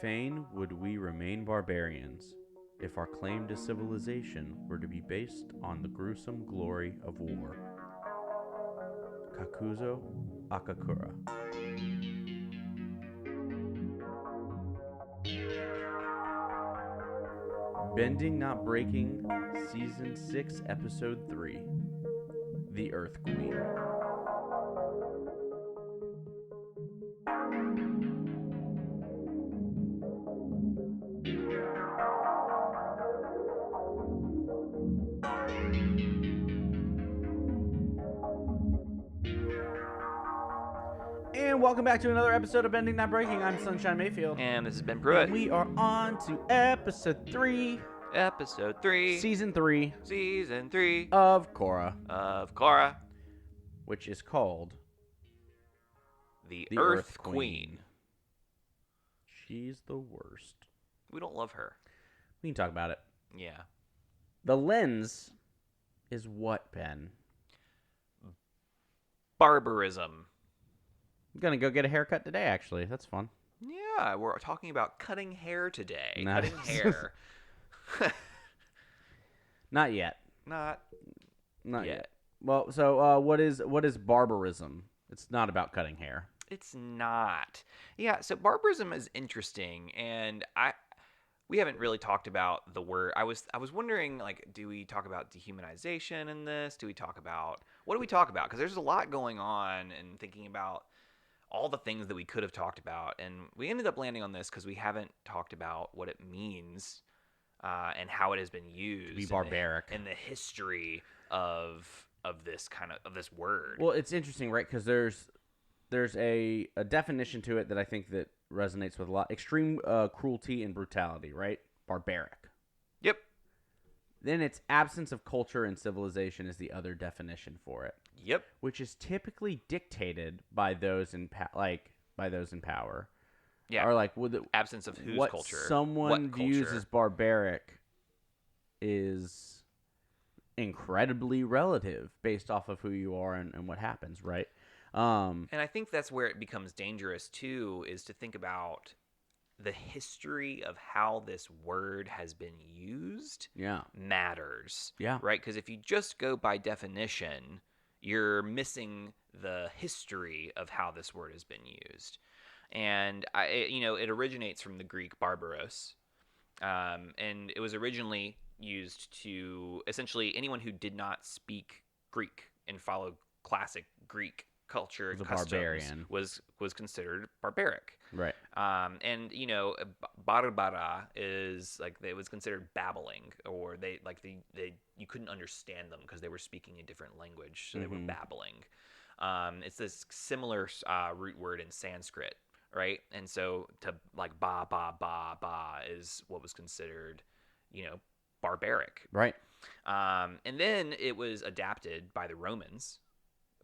Fain would we remain barbarians, if our claim to civilization were to be based on the gruesome glory of war. Kakuzo Akakura. Bending Not Breaking, Season 6, Episode 3, The Earth Queen. And welcome back to another episode of Bending Not Breaking. I'm Sunshine Mayfield. And this has been Pruitt. And we are on to Episode 3. Episode 3. Season 3. Season 3. Of Korra. Of Korra. Which is called... The Earth Queen. She's the worst. We don't love her. We can talk about it. Yeah. The lens is what, Ben? Barbarism. I'm going to go get a haircut today, actually. That's fun. Yeah, we're talking about cutting hair today. Nice. Cutting hair. Not yet. Not yet. Well, so what is barbarism? It's not about cutting hair. It's not. Yeah, so barbarism is interesting, and we haven't really talked about the word. I was wondering, like, do we talk about dehumanization in this? What do we talk about? Because there's a lot going on, and thinking about all the things that we could have talked about, and we ended up landing on this because we haven't talked about what it means and how it has been used To be barbaric in the history of this word. Well, it's interesting, right? Because there's a definition to it that I think that resonates with a lot. Extreme cruelty and brutality, right? Barbaric. Yep. Then it's absence of culture and civilization is the other definition for it. Yep. Which is typically dictated by those in power. Yeah. Or like with the absence of whose culture. Someone views as barbaric is incredibly relative based off of who you are and what happens, right? And I think that's where it becomes dangerous too, is to think about the history of how this word has been used. Yeah. Matters. Yeah. Right? Because if you just go by definition, you're missing the history of how this word has been used. And it originates from the Greek barbaros, and it was originally used to essentially anyone who did not speak Greek and follow classic Greek culture and customs barbarian. was considered barbaric. Right. And barbara is like it was considered babbling, or they you couldn't understand them because they were speaking a different language, so they were babbling. It's this similar root word in Sanskrit, right? And so to like ba is what was considered, barbaric. Right. And then it was adapted by the Romans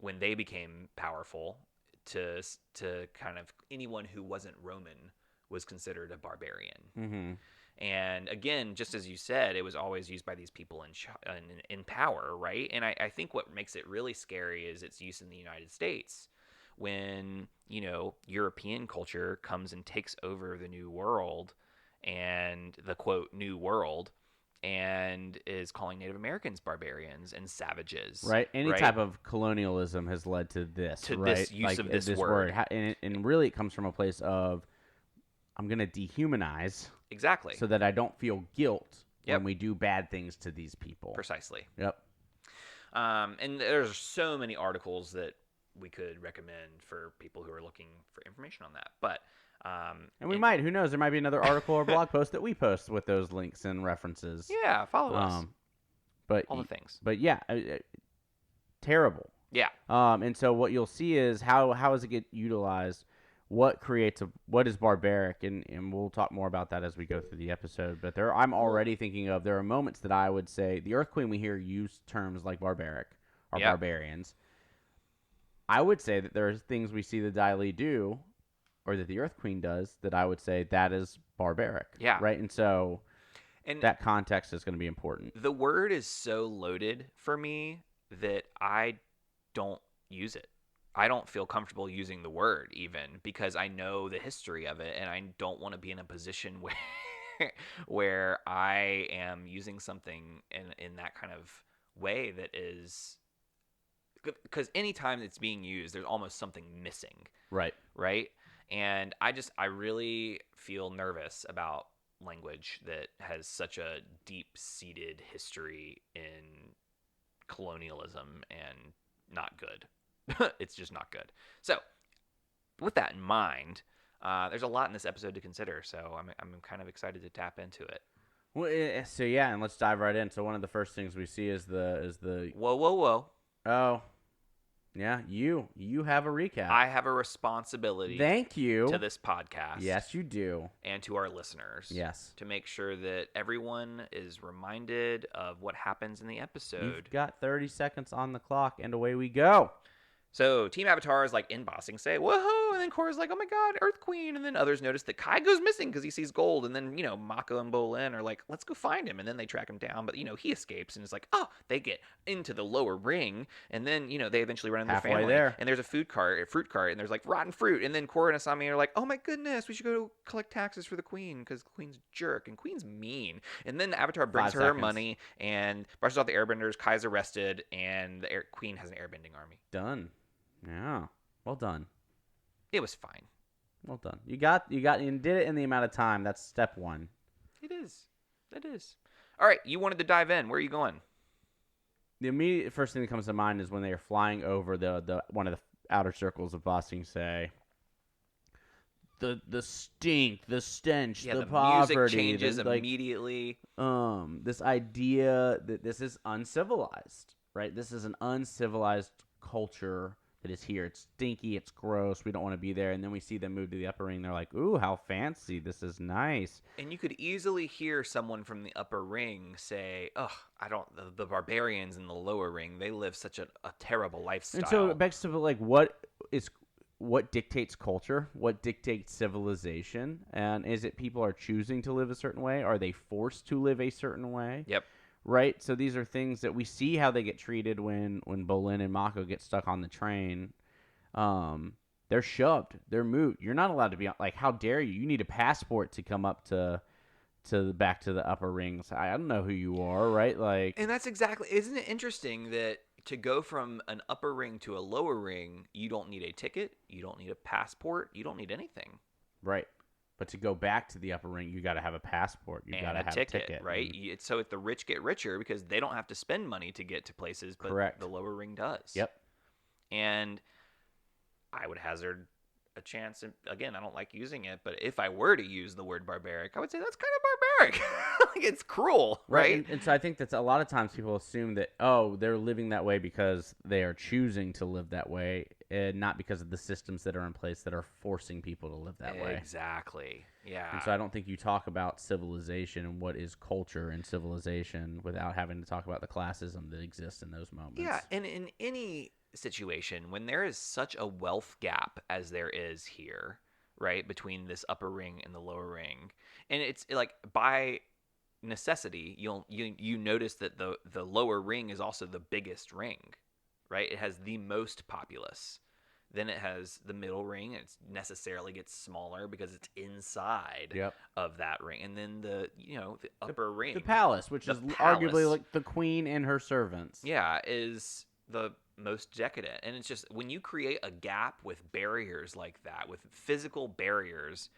when they became powerful to kind of anyone who wasn't Roman was considered a barbarian. Mm-hmm. And again, just as you said, it was always used by these people in power, right? And I think what makes it really scary is its use in the United States when, European culture comes and takes over the New World and the, quote, New World, and is calling Native Americans barbarians and savages. Right. Any type of colonialism has led to this, to right? this use of this word. And really it comes from a place of, I'm going to dehumanize. Exactly. So that I don't feel guilt when we do bad things to these people. Precisely. Yep. And there's so many articles that we could recommend for people who are looking for information on that. But and we might, who knows, there might be another article or blog post that we post with those links and references. Yeah, follow us. But all the things. But yeah, terrible. Yeah. And so what you'll see is how does it get utilized? What is barbaric? And we'll talk more about that as we go through the episode. But I'm already thinking of, there are moments that I would say the Earth Queen, we hear use terms like barbaric or barbarians. I would say that there are things we see the Dai Li do, or that the Earth Queen does, that I would say that is barbaric. Yeah. Right? And so that context is going to be important. The word is so loaded for me that I don't use it. I don't feel comfortable using the word even because I know the history of it, and I don't want to be in a position where where I am using something in that kind of way that is, because anytime it's being used, there's almost something missing, Right. right? And I really feel nervous about language that has such a deep-seated history in colonialism and not good. It's just not good. So, with that in mind, there's a lot in this episode to consider. So I'm kind of excited to tap into it. Well, so yeah, and let's dive right in. So one of the first things we see is the Whoa, whoa, whoa! oh, yeah, you have a recap. I have a responsibility. Thank you to this podcast. Yes, you do, and to our listeners. Yes, to make sure that everyone is reminded of what happens in the episode. You've got 30 seconds on the clock, and away we go. So Team Avatar is like in bossing, say woohoo, and then Korra's like, oh my god, Earth Queen, and then others notice that Kai goes missing because he sees gold, and then Mako and Bolin are like, let's go find him, and then they track him down, but he escapes, and it's like, oh, they get into the lower ring, and then they eventually run into their family, there. And there's a fruit cart, and there's like rotten fruit, and then Korra and Asami are like, oh my goodness, we should go collect taxes for the Queen because the Queen's jerk, and Queen's mean, and then the Avatar brings her money and brushes off the Airbenders. Kai's arrested, and the Queen has an airbending army. Done. Yeah. Well done. It was fine. Well done. You did it in the amount of time. That's step one. It is. All right. You wanted to dive in. Where are you going? The immediate first thing that comes to mind is when they are flying over the one of the outer circles of Ba Sing Se. The stink, the stench, the poverty. Music changes immediately. This idea that this is uncivilized, right? This is an uncivilized culture that is here. It's stinky, it's gross, we don't want to be there. And then we see them move to the upper ring. They're like, ooh, how fancy, this is nice. And you could easily hear someone from the upper ring say, oh, the barbarians in the lower ring, they live such a terrible lifestyle. And so it begs to like, what dictates culture? What dictates civilization? And is it people are choosing to live a certain way? Are they forced to live a certain way? Yep. Right? So these are things that we see how they get treated when Bolin and Mako get stuck on the train. They're shoved. They're moved. You're not allowed to be like, how dare you? You need a passport to come up to back to the upper rings. I don't know who you are, right? Like, and that's exactly, isn't it interesting that to go from an upper ring to a lower ring, you don't need a ticket, you don't need a passport, you don't need anything. Right. But to go back to the upper ring, you got to have a passport. You got to have a ticket, right? So the rich get richer because they don't have to spend money to get to places, but correct. The lower ring does. Yep. And I would hazard a chance. And again, I don't like using it, but if I were to use the word barbaric, I would say that's kind of barbaric. Like, it's cruel, right? And so I think that's a lot of times people assume that, oh, they're living that way because they are choosing to live that way, and not because of the systems that are in place that are forcing people to live that way. Exactly. Yeah. And so I don't think you talk about civilization and what is culture and civilization without having to talk about the classism that exists in those moments. Yeah, and in any situation, when there is such a wealth gap as there is here, right, between this upper ring and the lower ring, and it's like by necessity, you notice that the lower ring is also the biggest ring, right? It has the most populace. Then it has the middle ring. It necessarily gets smaller because it's inside of that ring. And then the upper ring, the palace, which is arguably like the queen and her servants. Yeah, is the most decadent. And it's just when you create a gap with barriers like that, with physical barriers,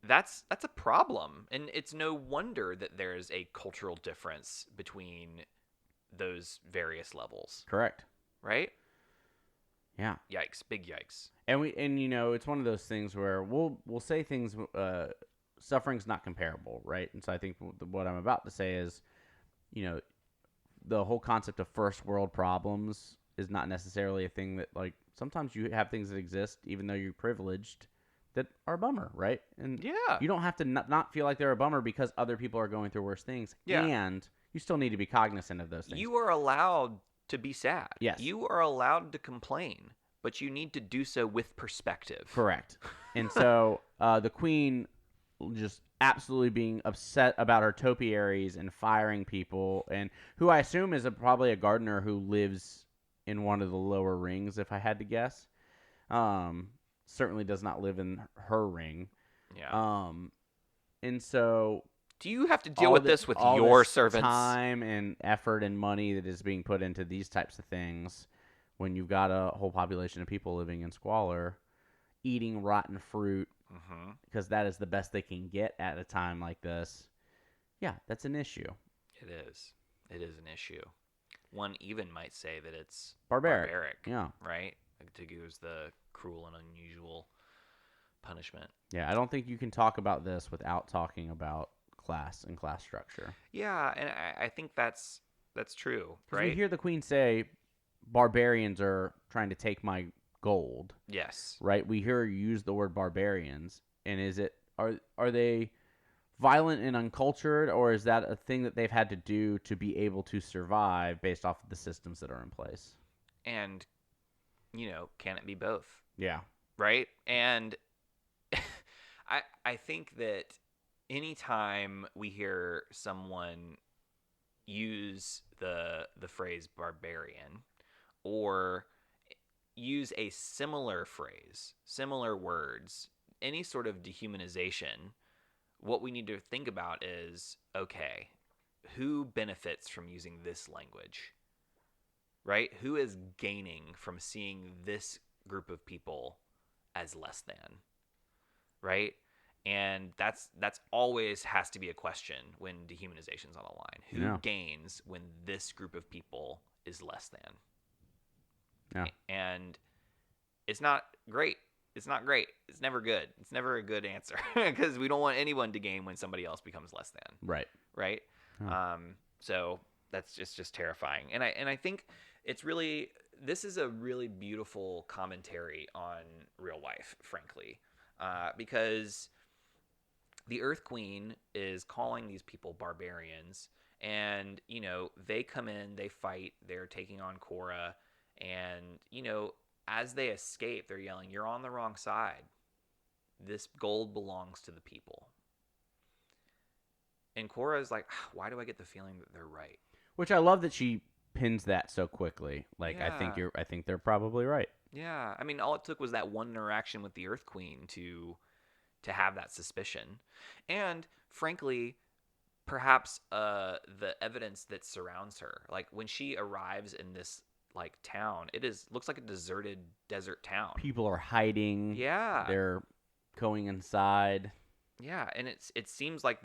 that's a problem. And it's no wonder that there's a cultural difference between those various levels. Correct. Right? Yeah. Yikes. Big yikes. And it's one of those things where we'll say things, suffering's not comparable, right? And so I think what I'm about to say is, the whole concept of first world problems is not necessarily a thing that, like, sometimes you have things that exist, even though you're privileged, that are a bummer, right? And you don't have to not feel like they're a bummer because other people are going through worse things. Yeah. And you still need to be cognizant of those things. You are allowed to be sad. Yes. You are allowed to complain, but you need to do so with perspective. Correct. And so the queen just absolutely being upset about her topiaries and firing people, and who I assume is probably a gardener who lives in one of the lower rings, if I had to guess. Certainly does not live in her ring. Yeah. And so Do you have to deal with this with your servants? Time and effort and money that is being put into these types of things, when you've got a whole population of people living in squalor, eating rotten fruit, because that is the best they can get at a time like this. Yeah, that's an issue. It is. It is an issue. One even might say that it's Barbaric. Yeah. Right? To use the cruel and unusual punishment. Yeah, I don't think you can talk about this without talking about class and class structure. Yeah, and I think that's true, right? We hear the Queen say, barbarians are trying to take my gold. Yes. Right? We hear her use the word barbarians. And are they violent and uncultured, or is that a thing that they've had to do to be able to survive based off of the systems that are in place? And, can it be both? Yeah. Right? And I think that anytime we hear someone use the phrase barbarian, or use a similar phrase, similar words, any sort of dehumanization, what we need to think about is, okay, who benefits from using this language? Right? Who is gaining from seeing this group of people as less than? Right? And that's always has to be a question when dehumanization's on the line. Who gains when this group of people is less than? Yeah. And it's not great. It's not great. It's never good. It's never a good answer, because we don't want anyone to gain when somebody else becomes less than. Right. Right? Oh. So that's just terrifying. And I think this is a really beautiful commentary on real life, frankly, because the Earth Queen is calling these people barbarians, and they come in, they fight, they're taking on Korra, and as they escape, they're yelling, "You're on the wrong side. This gold belongs to the people." And Korra is like, "Why do I get the feeling that they're right?" Which I love that she pins that so quickly. Like, Yeah. I think they're probably right. Yeah. I mean, all it took was that one interaction with the Earth Queen to have that suspicion. And frankly, perhaps the evidence that surrounds her. Like, when she arrives in this town, looks like a deserted desert town. People are hiding. Yeah. They're going inside. Yeah, and it seems like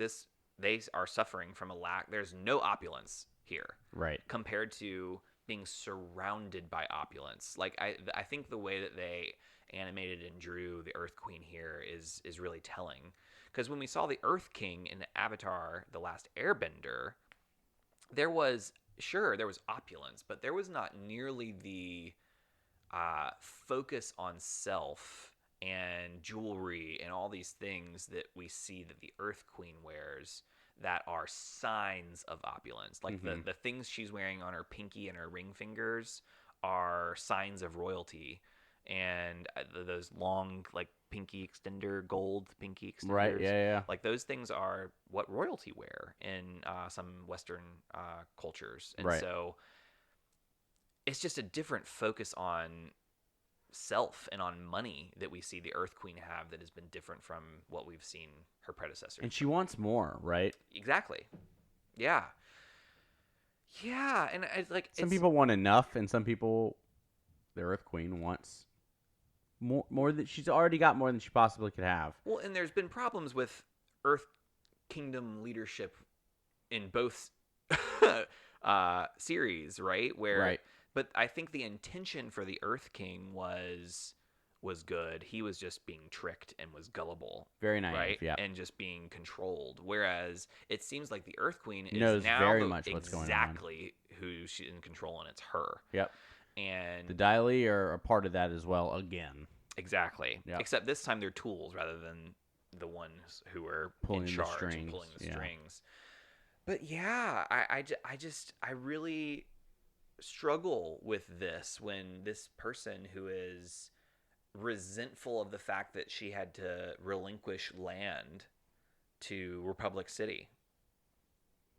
they are suffering from a lack. There's no opulence here. Right. Compared to being surrounded by opulence. Like, I think the way that they animated and drew the Earth Queen here is really telling. Because when we saw the Earth King in Avatar: The Last Airbender, there was opulence, but there was not nearly the focus on self and jewelry and all these things that we see that the Earth Queen wears that are signs of opulence. Like, the things she's wearing on her pinky and her ring fingers are signs of royalty. And those long, gold pinky extenders. Right, yeah. Like, those things are what royalty wear in some Western cultures. And so it's just a different focus on self and on money that we see the Earth Queen have that has been different from what we've seen her predecessors. And she wants more, right? Exactly. Yeah. Yeah, and some people want enough, and some people, the Earth Queen wants more than she's already got, more than she possibly could have. Well, and there's been problems with Earth Kingdom leadership in both series, right? Right. But I think the intention for the Earth King was good. He was just being tricked and was gullible. Very naive, right? Yeah. And just being controlled. Whereas it seems like the Earth Queen knows is now very much what's going on. Exactly who she's in control, and it's her. Yep. And the Daily are a part of that as well, again. Exactly. Yep. Except this time they're tools rather than the ones who are pulling in charge the strings. And pulling the strings. But yeah, I really struggle with this when this person who is resentful of the fact that she had to relinquish land to Republic City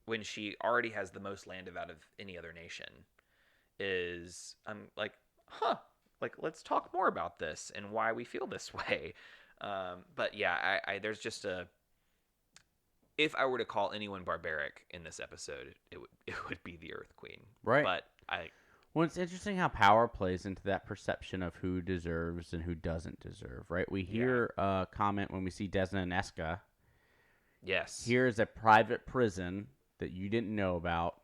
when she already has the most land out of any other nation is I'm like, huh, like let's talk more about this and why we feel this way. But yeah, I there's just a if I were to call anyone barbaric in this episode, it would be the Earth Queen. Right. But I Well, it's interesting how power plays into that perception of who deserves and who doesn't deserve, right? We hear a comment when we see Desna and Eska. yes. Here is a private prison that you didn't know about.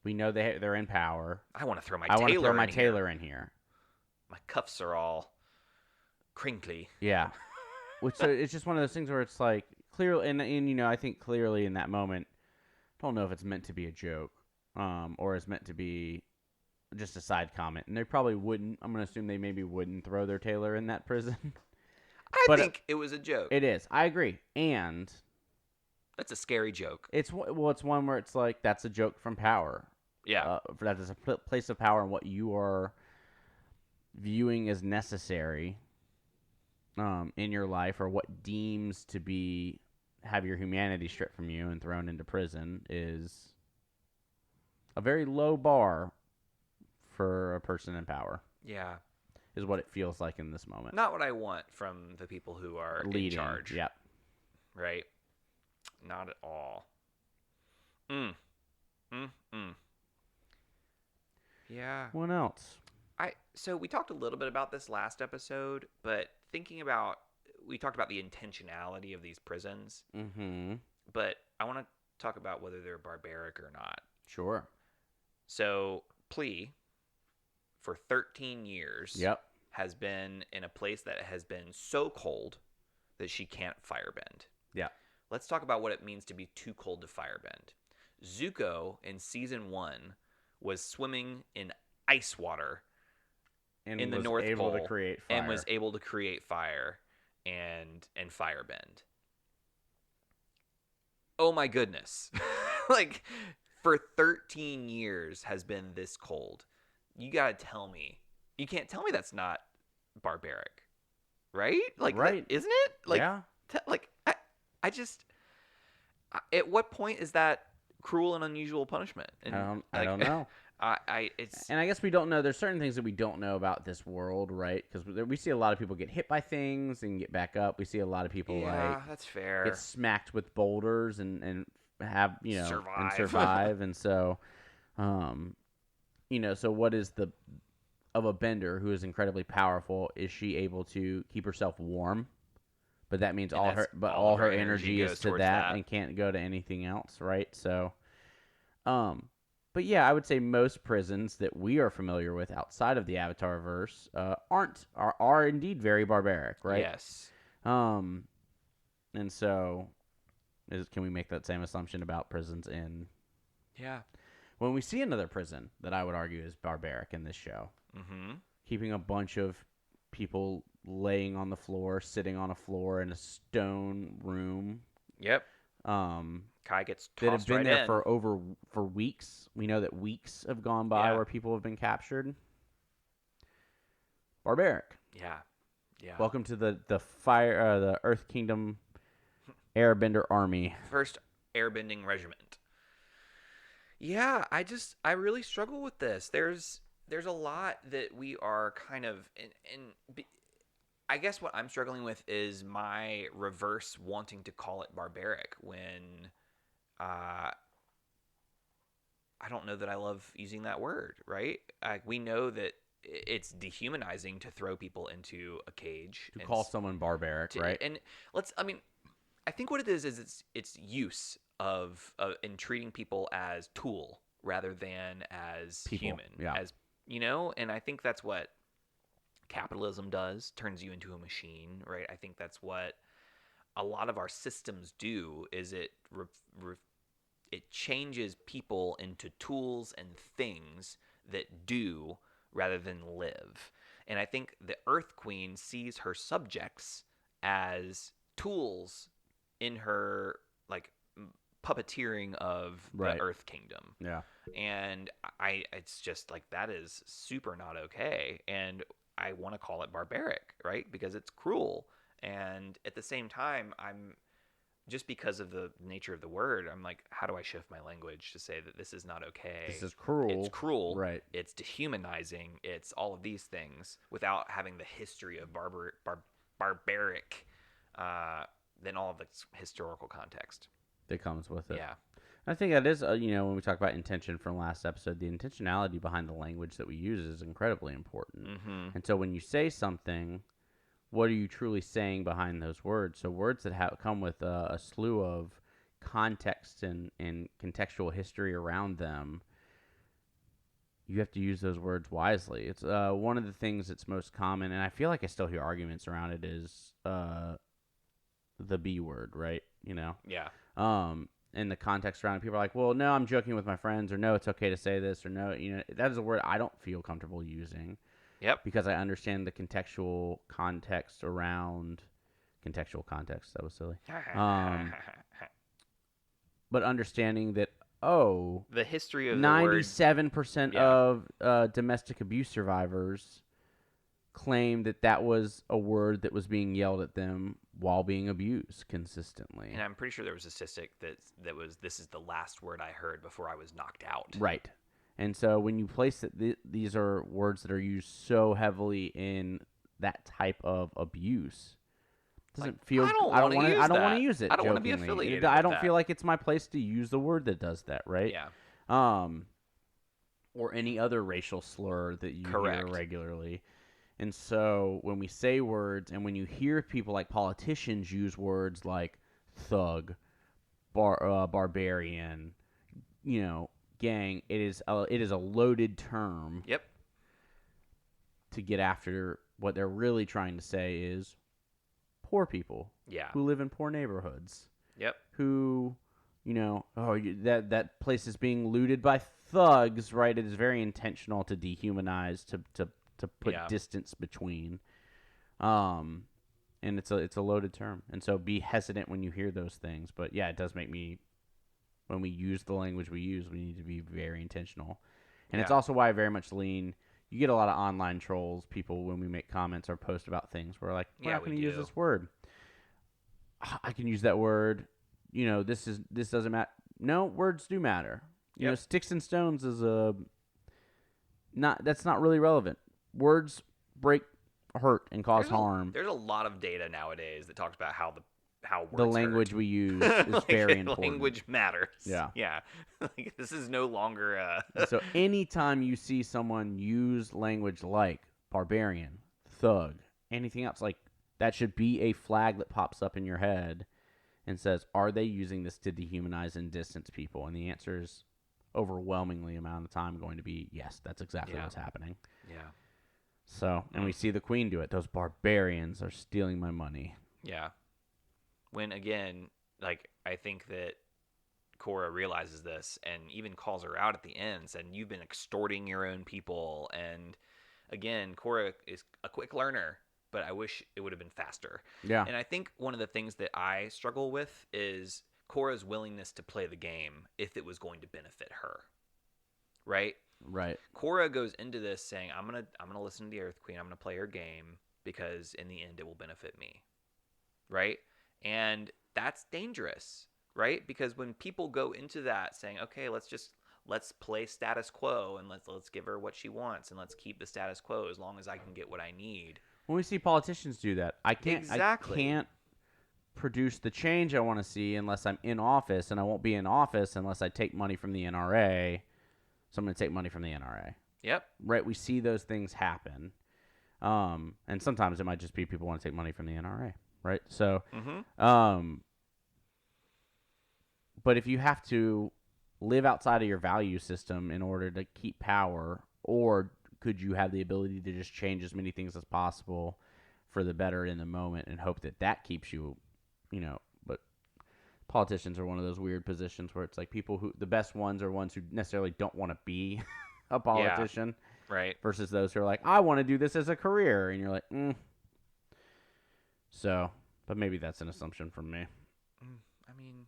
We know they're in power. I want to throw my I want to tailor throw my in here. tailor in here. My cuffs are all crinkly. Yeah. Which so it's just one of those things where it's like clearly, and you know, I think clearly in that moment, I don't know if it's meant to be a joke, or it's meant to be just a side comment, and they probably wouldn't. I'm gonna assume they maybe wouldn't throw their tailor in that prison. I think it was a joke. It is. I agree, and That's a scary joke. it's one where it's like that's a joke from power. Yeah. That is a place of power and what you are viewing as necessary in your life, or what deems to be have your humanity stripped from you and thrown into prison, is a very low bar for a person in power. Yeah. Is what it feels like in this moment. Not what I want from the people who are Leading, in charge. Yep. Right? Not at all. Yeah. What else? So we talked a little bit about this last episode, but we talked about the intentionality of these prisons, Mm-hmm. but I want to talk about whether they're barbaric or not. Sure. So Plea, for 13 years, Yep. has been in a place that has been so cold that she can't firebend. Yeah. Let's talk about what it means to be too cold to firebend. Zuko in season 1 was swimming in ice water And in the was North able Pole to create fire. and was able to create fire and firebend. Oh my goodness. Like, for 13 years has been this cold. You gotta tell me. You can't tell me that's not barbaric. Right? Like, Right. Isn't it? Like, yeah. I just... At what point is that cruel and unusual punishment? And, I don't know. It's... And I guess we don't know. There's certain things that we don't know about this world, right? Because we see a lot of people get hit by things and get back up. We see a lot of people that's fair. get smacked with boulders and have Survive. and so, so what is of a bender who is incredibly powerful? Is she able to keep herself warm? But that means all her energy is to that and can't go to anything else, right? So, but yeah, I would say most prisons that we are familiar with outside of the Avatar verse are indeed very barbaric, right? Yes. And so, can we make that same assumption about prisons in? Yeah. When we see another prison that I would argue is barbaric in this show, keeping a bunch of people laying on the floor, sitting on a floor in a stone room. Yep. Kai gets tossed that have been right there in. for weeks. We know that weeks have gone by Yeah. where people have been captured. Barbaric. Yeah. Yeah. Welcome to the Earth Kingdom Airbender Army. First airbending regiment. Yeah, I really struggle with this. There's a lot that we are kind of I guess what I'm struggling with is my reverse wanting to call it barbaric when I don't know that I love using that word, right? We know that it's dehumanizing to throw people into a cage. To call someone barbaric, right? And I think what it is it's use of in treating people as tool rather than as people. Human. Yeah. As and I think that's what capitalism does, turns you into a machine, right? I think that's what a lot of our systems do, is it changes people into tools and things that do rather than live. And I think the Earth Queen sees her subjects as tools in her puppeteering of the Earth Kingdom. Yeah. And it's just like, that is super not okay. And I want to call it barbaric, right? Because it's cruel. And at the same time, just because of the nature of the word, I'm like, how do I shift my language to say that this is not okay? This is cruel. It's cruel. Right. It's dehumanizing. It's all of these things without having the history of barbaric, then all of its historical context that comes with it. Yeah. I think that is, when we talk about intention from last episode, the intentionality behind the language that we use is incredibly important. Mm-hmm. And so when you say something, what are you truly saying behind those words? So words that come with a slew of context and contextual history around them, you have to use those words wisely. It's one of the things that's most common, and I feel like I still hear arguments around it, is the B word, right? Yeah. In the context around it, people are like, well, no, I'm joking with my friends, or no, it's okay to say this, or no, that is a word I don't feel comfortable using. Yep. Because I understand the contextual context around contextual context. That was silly. But understanding that, the history of 97% of domestic abuse survivors claim that was a word that was being yelled at them while being abused consistently. And I'm pretty sure there was a statistic that was, this is the last word I heard before I was knocked out. Right. And so when you place it, these are words that are used so heavily in that type of abuse. It doesn't feel. I don't want to use it. I don't want to be jokingly. affiliated. I don't with feel like it's my place to use the word that does that. Right. Yeah. Or any other racial slur that you Correct. hear regularly. And so when we say words, and when you hear people like politicians use words like thug, barbarian, gang, it is a loaded term. Yep. To get after what they're really trying to say is poor people. Yeah. Who live in poor neighborhoods. Yep. Who, that place is being looted by thugs, right? It is very intentional to dehumanize, to put distance between. And it's a loaded term. And so be hesitant when you hear those things. But yeah, it does make me, when we use the language we use, we need to be very intentional. And it's also why I very much lean. You get a lot of online trolls, people, when we make comments or post about things, we're like, we're not going to use this word. I can use that word. This doesn't matter. No, words do matter. Sticks and stones is that's not really relevant. Words break, hurt, and cause harm. There's a lot of data nowadays that talks about how words the language hurt. We use is very important. Language matters. Yeah. This is no longer So anytime you see someone use language like barbarian, thug, anything else, like that should be a flag that pops up in your head and says, are they using this to dehumanize and distance people? And the answer is overwhelmingly amount of time going to be yes, that's exactly what's happening. Yeah. So, and we see the queen do it. Those barbarians are stealing my money. Yeah. When, again, I think that Korra realizes this and even calls her out at the end, saying, you've been extorting your own people. And, again, Korra is a quick learner, but I wish it would have been faster. Yeah. And I think one of the things that I struggle with is Korra's willingness to play the game if it was going to benefit her. Right? Right. Korra goes into this saying, I'm gonna listen to the Earth Queen. I'm gonna play her game because in the end it will benefit me. Right? And that's dangerous, right? Because when people go into that saying, okay, let's play status quo and let's give her what she wants and let's keep the status quo as long as I can get what I need. When we see politicians do that, I can't produce the change I want to see unless I'm in office, and I won't be in office unless I take money from the NRA. So I'm going to take money from the NRA. Yep. Right? We see those things happen. And sometimes it might just be people want to take money from the NRA. Right? So, but if you have to live outside of your value system in order to keep power, or could you have the ability to just change as many things as possible for the better in the moment and hope that keeps you, but politicians are one of those weird positions where it's like the best ones are ones who necessarily don't want to be a politician. Yeah, right. Versus those who are like, I want to do this as a career. And you're like, So, but maybe that's an assumption from me. I mean,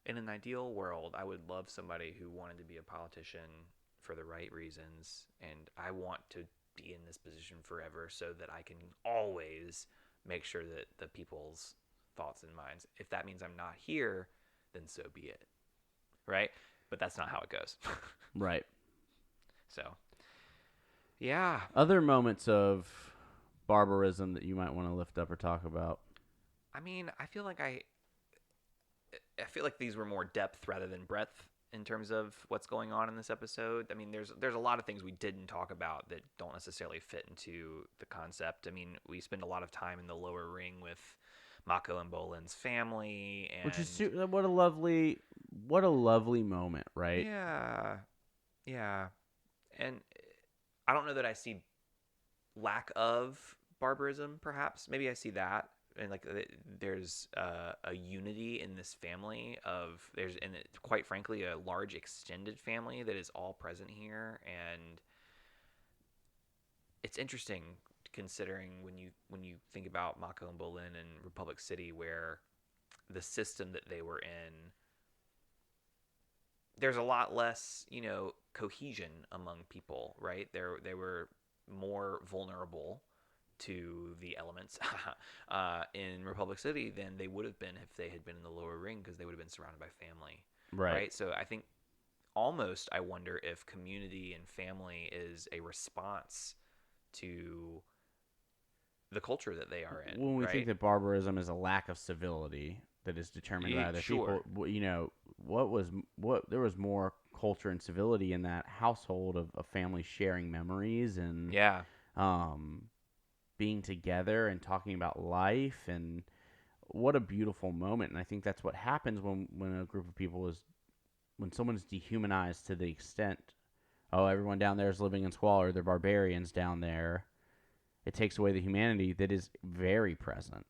in an ideal world, I would love somebody who wanted to be a politician for the right reasons, and I want to be in this position forever so that I can always make sure that the people's thoughts and minds. If that means I'm not here, then so be it. Right? But that's not how it goes. Right. So, yeah. Other moments of barbarism that you might want to lift up or talk about? I mean, I feel like these were more depth rather than breadth in terms of what's going on in this episode. I mean, there's a lot of things we didn't talk about that don't necessarily fit into the concept. I mean, we spend a lot of time in the lower ring with Mako and Bolin's family, and Which is what a lovely moment, right? yeah, yeah. And I don't know that I see lack of barbarism. Perhaps maybe I see that. And like there's a unity in this family quite frankly a large extended family that is all present here, and it's interesting considering when you think about Mako and Bolin and Republic City, where the system that they were in, there's a lot less cohesion among people, right? They were more vulnerable to the elements in Republic City than they would have been if they had been in the lower ring, because they would have been surrounded by family. Right? So I think almost I wonder if community and family is a response to the culture that they are in. When we right? think that barbarism is a lack of civility that is determined by other sure. people, there was more culture and civility in that household of family sharing memories and Yeah. Being together and talking about life, and what a beautiful moment. And I think that's what happens when a group of people when someone's dehumanized to the extent, oh, everyone down there is living in squalor, they're barbarians down there. It takes away the humanity that is very present.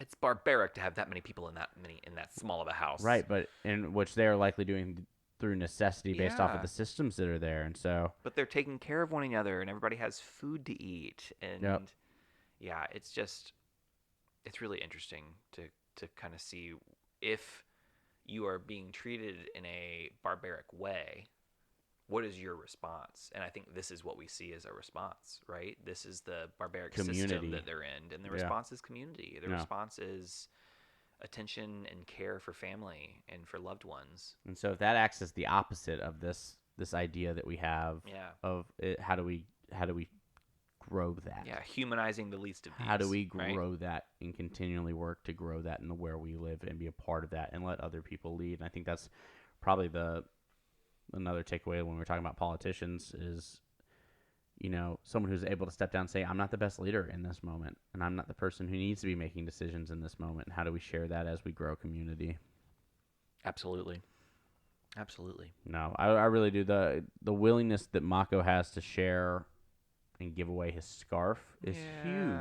It's barbaric to have that many people in that small of a house. Right, but in which they're likely doing through necessity based off of the systems that are there. And so, but they're taking care of one another, and everybody has food to eat, and yeah, it's really interesting to kind of see if you are being treated in a barbaric way, what is your response? And I think this is what we see as a response, right? This is the barbaric system that they're in, and the response is community. The response is attention and care for family and for loved ones. And so if that acts as the opposite of this idea that we have of it, how do we grow that? Yeah, humanizing the least of these. How do we grow that and continually work to grow that in where we live and be a part of that and let other people lead? And I think that's probably another takeaway when we're talking about politicians is, someone who's able to step down and say, I'm not the best leader in this moment, and I'm not the person who needs to be making decisions in this moment. And how do we share that as we grow community? Absolutely. No, I really do. The willingness that Mako has to share and give away his scarf is huge.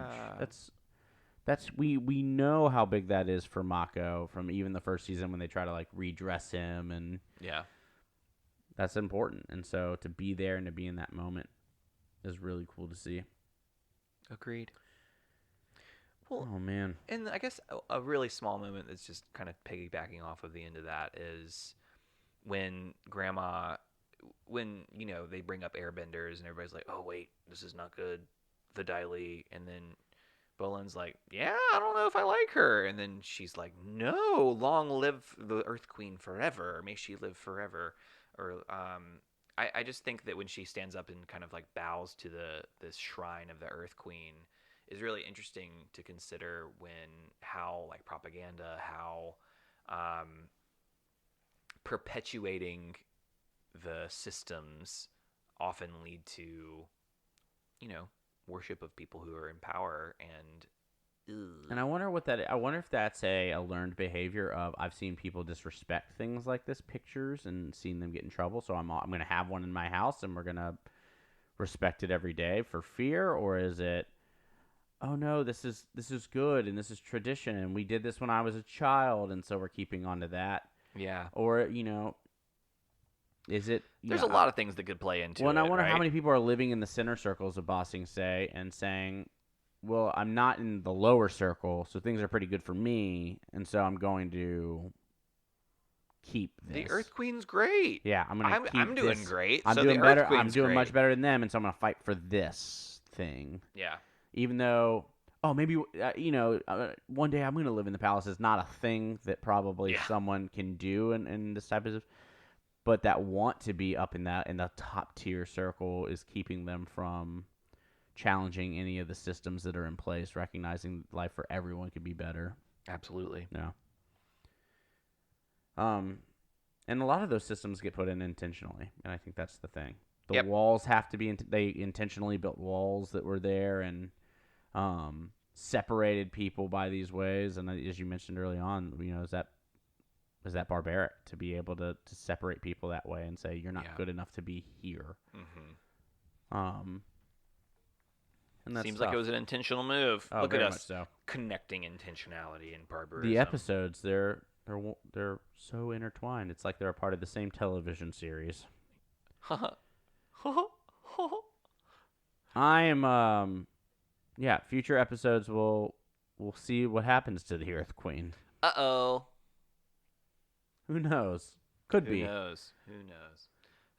That's we know how big that is for Mako from even the first season when they try to redress him, and that's important. And so to be there and to be in that moment is really cool to see. Agreed. Well, oh man. And I guess a really small moment that's just kind of piggybacking off of the end of that is when they bring up airbenders and everybody's like, oh wait, this is not good, the Daily, and then Bolin's like, yeah, I don't know if I like her, and then she's like, no, long live the Earth Queen forever, may she live forever. Or I just think that when she stands up and kind of bows to this shrine of the Earth Queen is really interesting to consider, how propaganda, how perpetuating the systems often lead to, worship of people who are in power, and I wonder if that's a learned behavior of, I've seen people disrespect things like this, pictures, and seen them get in trouble, so I'm going to have one in my house and we're going to respect it every day for fear. Or is it, oh no, this is good and this is tradition and we did this when I was a child and so we're keeping on to that. Yeah. Or, is it... There's a lot of things that could play into it. Well, and I wonder how many people are living in the center circles of Bossing Say and saying, well, I'm not in the lower circle, so things are pretty good for me, and so I'm going to keep this. The Earth Queen's great. Yeah, I'm doing great. I'm so doing the better. Earth Queen's I'm doing great. much better than them, and so I'm going to fight for this thing. Yeah. Even though oh, maybe one day I'm going to live in the palace is not a thing that probably Yeah. someone can do in this type of, but that want to be up in the top tier circle is keeping them from challenging any of the systems that are in place, recognizing life for everyone could be better. Absolutely. Yeah. And a lot of those systems get put in intentionally, and I think that's the thing. The Yep. walls have to be. They intentionally built walls that were there and separated people by these ways. And as you mentioned early on, is that barbaric to be able to separate people that way and say you're not good enough to be here? Mm-hmm. And that's Seems tough. like it was an intentional move. Oh, Look very at us much so. connecting intentionality and barbarism. The episodes, they're so intertwined. It's like they're a part of the same television series. I am future episodes we'll see what happens to the Earth Queen. Uh-oh. Who knows? Could be. Who knows?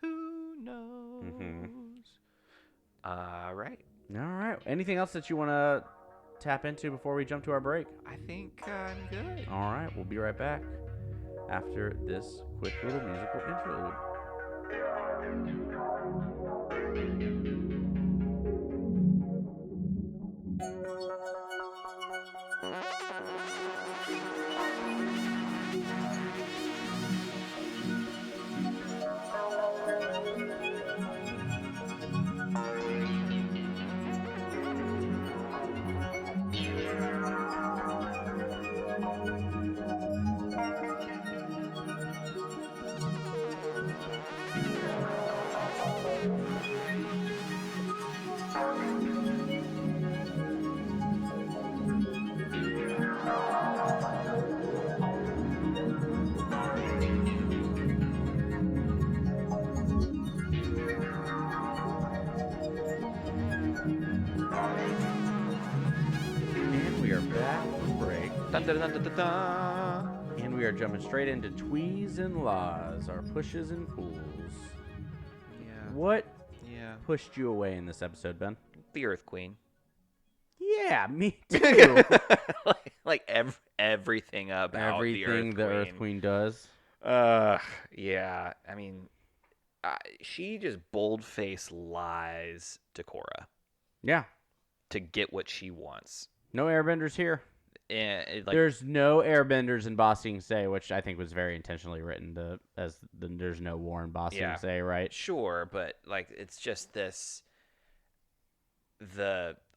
Who knows? Mm-hmm. All right. All right. Anything else that you want to tap into before we jump to our break? I think I'm good. All right. We'll be right back after this quick little musical interlude. Dun, dun, dun, dun, dun, dun. And we are jumping straight into tweez and laws, our pushes and pulls. Yeah. What Yeah. pushed you away in this episode, Ben? The Earth Queen. Yeah, me too. Everything about Everything the Earth Queen does. Yeah. I mean, she just bold-faced lies to Korra Yeah. to get what she wants. No airbenders here. And there's no airbenders in Ba Sing Se, which I think was very intentionally written as there's no war in Ba Sing Se, right? Sure, but it's just the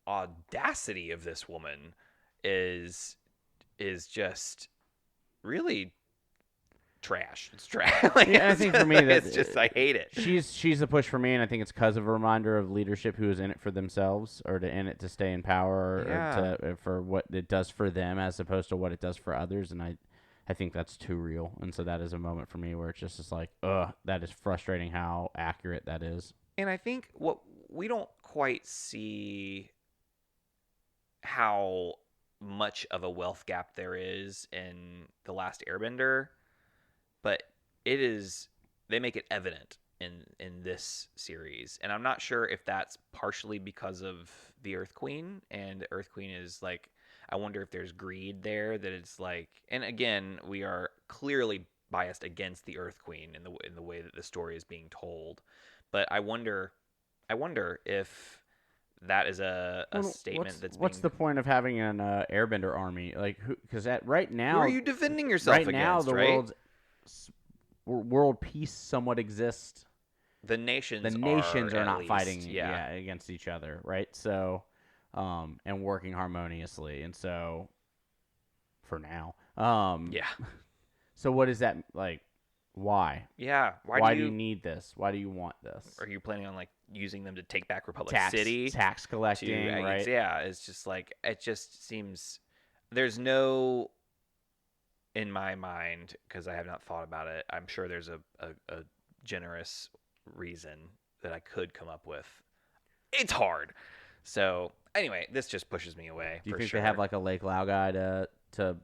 audacity of this woman is just really trash. It's trash. I think for me it's just I hate it. She's a push for me, and I think it's because of a reminder of leadership who is in it for themselves or in it to stay in power or for what it does for them as opposed to what it does for others. And I think that's too real. And so that is a moment for me where it's just like, that is frustrating how accurate that is. And I think what we don't quite see how much of a wealth gap there is in The Last Airbender, but they make it evident in this series. And I'm not sure if that's partially because of the Earth Queen, and the Earth Queen is I wonder if there's greed there that it's and again, we are clearly biased against the Earth Queen in the way that the story is being told. But I wonder if that is a statement what's the point of having an airbender army? Because right now, who are you defending yourself against? Right now, the world peace somewhat exists. The nations are not least, fighting against each other, right? So, and working harmoniously, and so for now, So what is that like? Why? Yeah. Why do you need this? Why do you want this? Are you planning on using them to take back Republic City? Tax collecting, right? Yeah. It's just it just seems there's no, in my mind, because I have not thought about it. I'm sure there's a generous reason that I could come up with. It's hard. So anyway, this just pushes me away. Do you think they have a Lake Lao guy to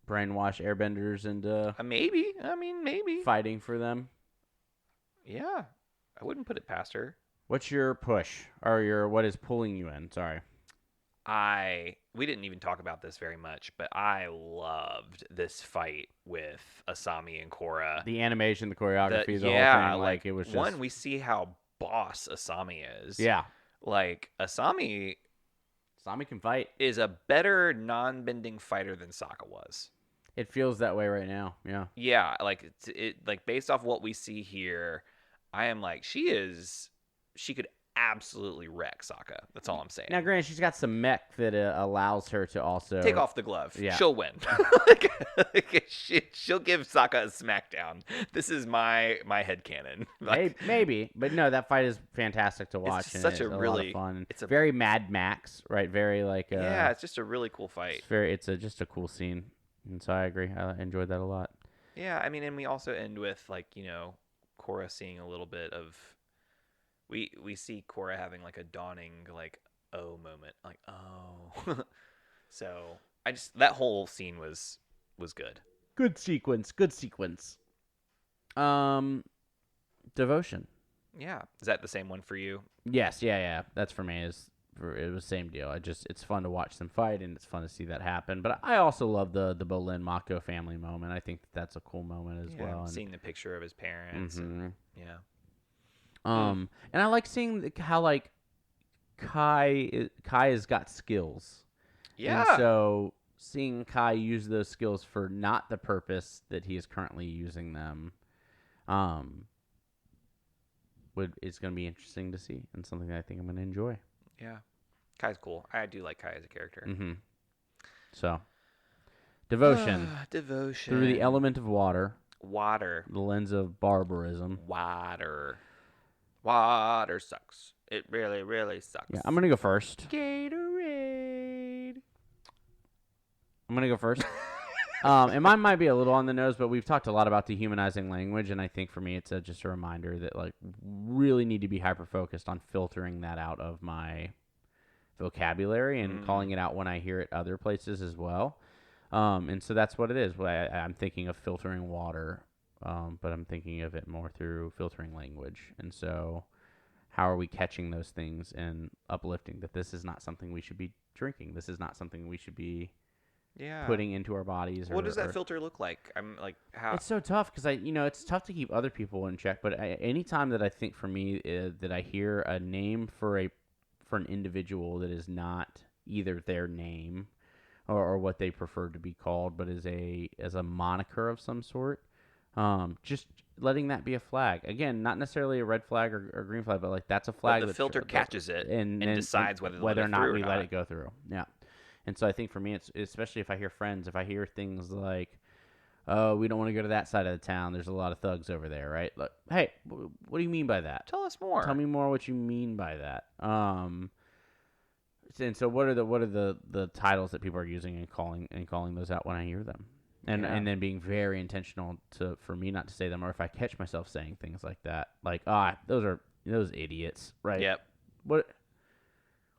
brainwash airbenders into maybe? I mean, maybe fighting for them? Yeah, I wouldn't put it past her. What's your push or what is pulling you in? Sorry. we didn't even talk about this very much, but I loved this fight with Asami and Korra. The animation, the choreography, the whole Yeah, thing, like it was just one, we see how boss Asami is. yeah. Like Asami Asami can fight. is a better non-bending fighter than Sokka was. It feels that way right now. Yeah. Yeah, like like based off what we see here, I am like she could absolutely wreck Sokka. That's all I'm saying. Now, granted, she's got some mech that allows her to also Take off the glove. Yeah. She'll win. She'll give Sokka a smackdown. This is my headcanon. Like, maybe, but no, that fight is fantastic to watch. It's such a lot really of fun. It's a very Mad Max, right? Very like yeah. It's just a really cool fight. It's just a cool scene, and so I agree. I enjoyed that a lot. Yeah, I mean, and we also end with like Korra seeing a little bit of. We see Korra having like a dawning like oh moment, like oh. So that whole scene was good. Good sequence. Devotion. Yeah, is that the same one for you? Yes, yeah. That's for me. It was the same deal. It's fun to watch them fight, and it's fun to see that happen. But I also love the Bolin Mako family moment. I think that's a cool moment as well. And seeing the picture of his parents. Mm-hmm. And, yeah. And I like seeing how like Kai has got skills. Yeah. And so seeing Kai use those skills for not the purpose that he is currently using them, it's going to be interesting to see and something that I think I'm going to enjoy. Yeah. Kai's cool. I do like Kai as a character. Mm-hmm. So, devotion. Devotion. Through the element of water. Water. The lens of barbarism. Water sucks. It really, really sucks. Yeah, I'm going to go first. Gatorade. I'm going to go first. And mine might be a little on the nose, but we've talked a lot about dehumanizing language, and I think for me it's just a reminder that like really need to be hyper-focused on filtering that out of my vocabulary and calling it out when I hear it other places as well. And so that's what it is. I'm thinking of filtering water, but I'm thinking of it more through filtering language. And so how are we catching those things and uplifting that this is not something we should be drinking? This is not something we should be putting into our bodies. What does that filter look like? I'm like, how? It's so tough because it's tough to keep other people in check. But anytime that I think for me that I hear a name for an individual that is not either their name or what they prefer to be called, but as a moniker of some sort, just letting that be a flag. Again, not necessarily a red flag or green flag, but like that's a flag. But the filter catches it and decides whether or not we let it go through. Yeah. And so I think for me, it's especially if I hear things like, "Oh, we don't want to go to that side of the town. There's a lot of thugs over there," right? Like, hey, what do you mean by that? Tell us more. Tell me more what you mean by that. And so what are the titles that people are using and calling those out when I hear them, and then being very intentional for me not to say them, or if I catch myself saying things like that, like those idiots, right? Yep.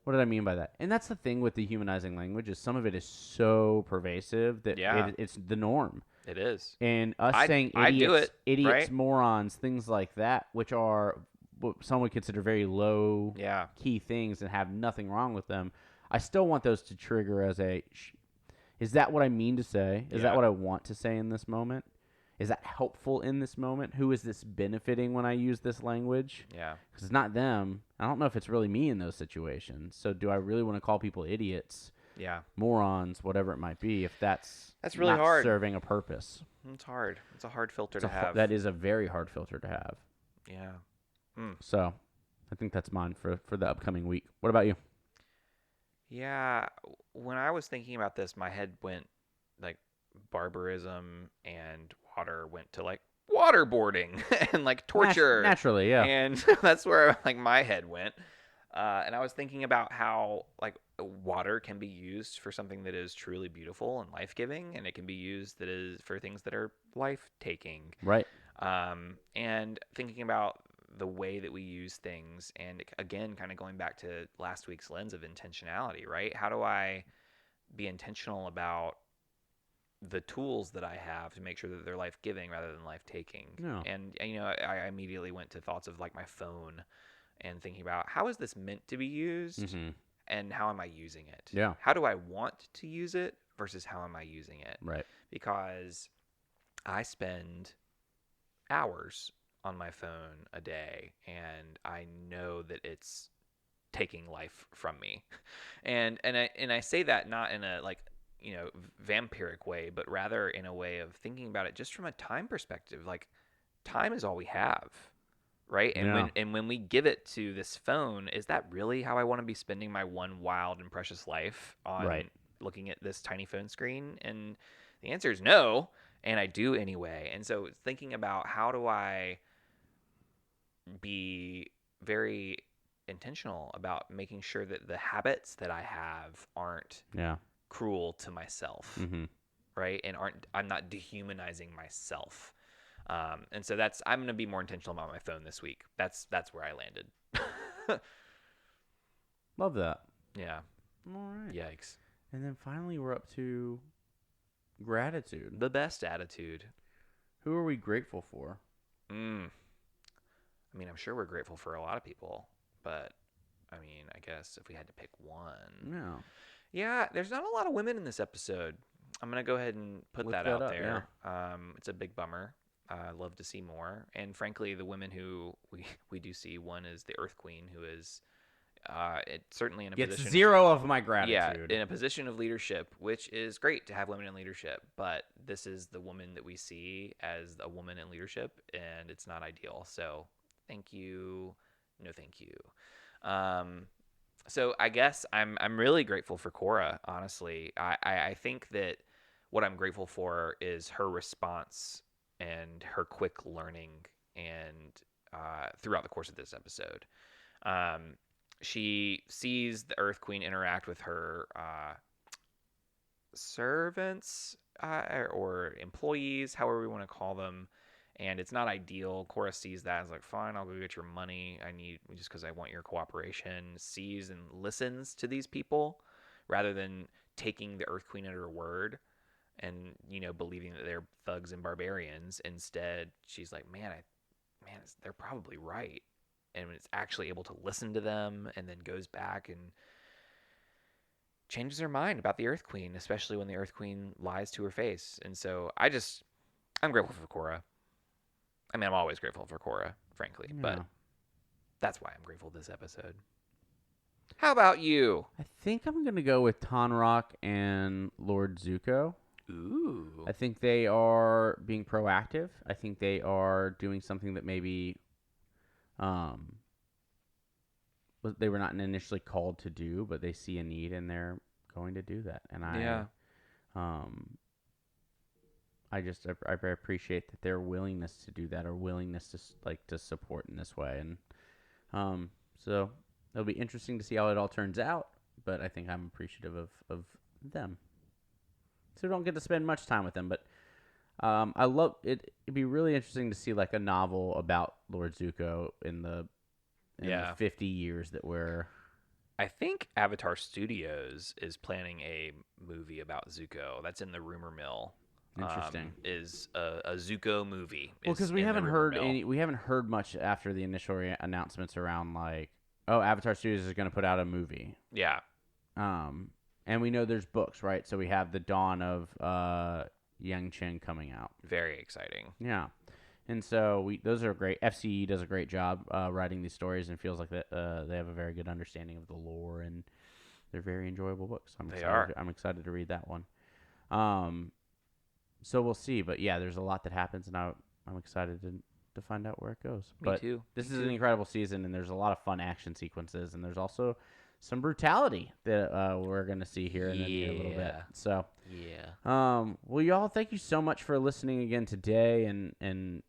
What did I mean by that? And that's the thing with dehumanizing language is some of it is so pervasive that it's the norm. It is. And us saying idiots, morons, things like that, which are what some would consider very low key things and have nothing wrong with them, I still want those to trigger as is that what I mean to say? Is that what I want to say in this moment? Is that helpful in this moment? Who is this benefiting when I use this language? Yeah. Because it's not them. I don't know if it's really me in those situations. So do I really want to call people idiots, morons, whatever it might be, if that's really not hard. serving a purpose? It's hard. It's a hard filter to have. That is a very hard filter to have. Yeah. So I think that's mine for the upcoming week. What about you? Yeah. When I was thinking about this, my head went like barbarism and water went to like waterboarding and like torture. Naturally, yeah. And that's where like my head went. And I was thinking about how like water can be used for something that is truly beautiful and life-giving, and it can be used for things that are life-taking. Right. And thinking about the way that we use things, and again, kind of going back to last week's lens of intentionality, right? How do I be intentional about the tools that I have to make sure that they're life-giving rather than life-taking? Yeah. And I immediately went to thoughts of like my phone and thinking about how is this meant to be used? Mm-hmm. and how am I using it? Yeah. How do I want to use it versus how am I using it? Right. Because I spend hours on my phone a day, and I know that it's taking life from me. And I say that not in a like, vampiric way, but rather in a way of thinking about it just from a time perspective. Like, time is all we have, right? And Yeah. when we give it to this phone, is that really how I want to be spending my one wild and precious life on Right. looking at this tiny phone screen? And the answer is no, and I do anyway. And so thinking about how do I be very intentional about making sure that the habits that I have aren't Yeah. cruel to myself, Mm-hmm. right? And I'm not dehumanizing myself. And so I'm going to be more intentional about my phone this week. That's where I landed. Love that. Yeah. All right. Yikes. And then finally, we're up to gratitude. The best attitude. Who are we grateful for? I mean, I'm sure we're grateful for a lot of people, but I mean, I guess if we had to pick one. Yeah. Yeah, there's not a lot of women in this episode. I'm going to go ahead and put Lift that that out up, there. It's a big bummer. I love to see more. And frankly, the women who we do see, one is the Earth Queen, who is certainly in a Gets position. 0 of my Yeah, gratitude. in a position of leadership, which is great to have women in leadership, but this is the woman that we see as a woman in leadership, and it's not ideal. So thank you. No, thank you. So I guess I'm really grateful for Korra, honestly. I think that what I'm grateful for is her response and her quick learning and throughout the course of this episode. She sees the Earth Queen interact with her servants or employees, however we want to call them, and it's not ideal. Korra sees that as like, fine, I'll go get your money. Just because I want your cooperation. Sees and listens to these people rather than taking the Earth Queen at her word and believing that they're thugs and barbarians. Instead, she's like, man, they're probably right. And it's actually able to listen to them, and then goes back and changes her mind about the Earth Queen, especially when the Earth Queen lies to her face. And so I'm grateful for Korra. I mean, I'm always grateful for Korra, frankly, but that's why I'm grateful this episode. How about you? I think I'm going to go with Tonrock and Lord Zuko. Ooh. I think they are being proactive. I think they are doing something that maybe they were not initially called to do, but they see a need and they're going to do that. And I appreciate that their willingness to do that, or willingness to support in this way. And so it'll be interesting to see how it all turns out, but I think I'm appreciative of them. So don't get to spend much time with them, but I love it. It'd be really interesting to see like a novel about Lord Zuko in the 50 years that we're. I think Avatar Studios is planning a movie about Zuko. That's in the rumor mill. Interesting. Is a Zuko movie. Well, because we haven't heard much after the initial announcements around like, oh, Avatar Studios is going to put out a movie. Yeah. And we know there's books, right? So we have the Dawn of Yang Chen coming out. Very exciting. Yeah. And so those are great. FCE does a great job writing these stories, and feels like that they have a very good understanding of the lore, and they're very enjoyable books. I'm excited to read that one. So we'll see, but yeah, there's a lot that happens, and I'm excited to find out where it goes. Me too. This is an incredible season, and there's a lot of fun action sequences, and there's also some brutality that we're going to see here in a little bit. So well, y'all, thank you so much for listening again today, and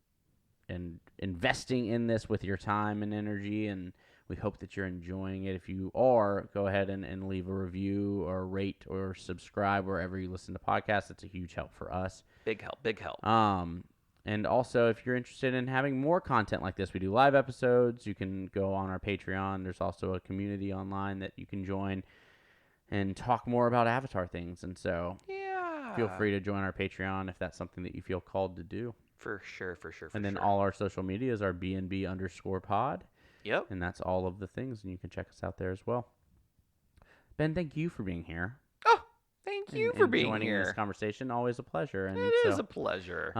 investing in this with your time and energy, and we hope that you're enjoying it. If you are, go ahead and leave a review or rate or subscribe wherever you listen to podcasts. It's a huge help for us. Big help. And also, if you're interested in having more content like this, we do live episodes. You can go on our Patreon. There's also a community online that you can join and talk more about Avatar things. And so feel free to join our Patreon if that's something that you feel called to do. For sure. And then all our social medias are BNB_pod. Yep. And that's all of the things, and you can check us out there as well. Ben, thank you for being here. Oh, thank you for being joining here. This conversation. Always a pleasure. And It is a pleasure.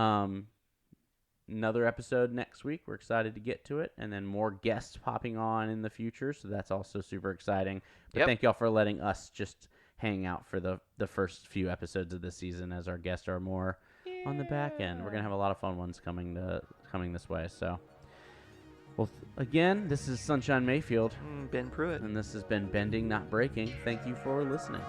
Another episode next week. We're excited to get to it, and then more guests popping on in the future. So that's also super exciting. But thank y'all for letting us just hang out for the first few episodes of this season, as our guests are more on the back end. We're gonna have a lot of fun ones coming this way. So, well, again, this is Sunshine Mayfield, Ben Pruitt, and this has been Bending Not Breaking. Thank you for listening.